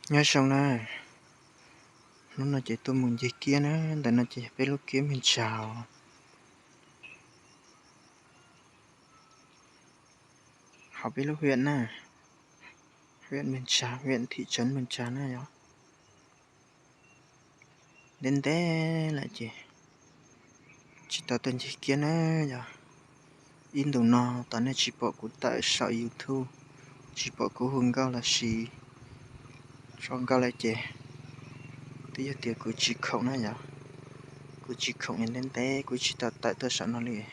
nhớ xong nè, lúc nào chị tôi muốn gì kia nữa, tại nó chị biết lúc kia mình chào. Họ biết lúc huyện nè, huyện mình chào, huyện thị trấn mình chào nè nhở. Đến thế là chị tao tên chị kia nữa nhở. In đồ nó, tao này chị bỏ của tại sao YouTube, chị bỏ của hương cao là gì, trong cao là chị. Bây giờ tiệc của chị không nữa nhở. Của chị không nên đến thế, của chị tao tại tao sợ nó liền.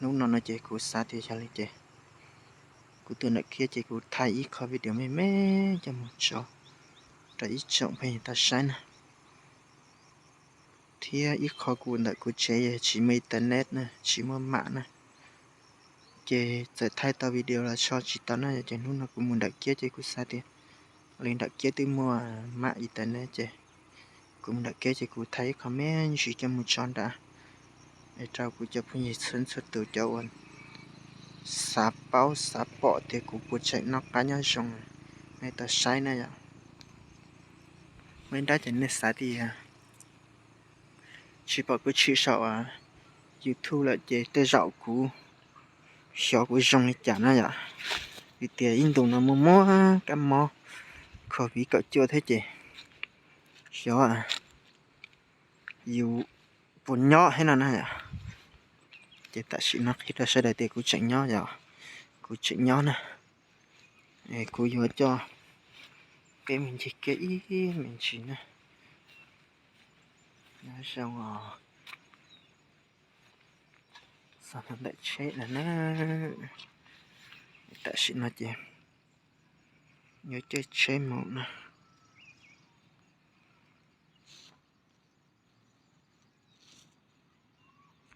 Lúc nào nó chị của xa thì cho lên chị. Của từ nãy kia chị của thay ít khó video mê mê cho một chỗ. Tại ít trọng phải người ta sai nè. Thì ít khó của nãy của chị chỉ mấy internet nè, chỉ mua mạng nè. Chị sẽ thay tao video là cho chị tao nè, chị lúc nào cũng muốn đặt kia chị của xa thì. Lên đặt kia tôi mua mạng internet chị. Cũng đặt kia chị của thấy comment chỉ cho một chọn đã. Để trao của cho phụ nữ sân xuất từ châu ơn. Sắp bao sắp bỏ thì của chạy nó cá nhân xong này ta sai nè nhá mình đã chẳng nên sai thì chỉ bảo cái chỉ sợ YouTube là để tới dạo của sợ của dòng này chả nè nhá vì tiền in đồ nó mua cái mò khó bị cỡ chưa thế chị sợ dù vốn nhỏ hay là nè nhá chị ta chỉ nó khi ta sẽ đại tiền của chạy nhỏ nhá của chạy nhỏ nè của vừa cho cái mình chỉ kỹ mình chỉ nè nói xong sao nó lại chết là nó tại sao nó chị nhớ chơi chơi một nè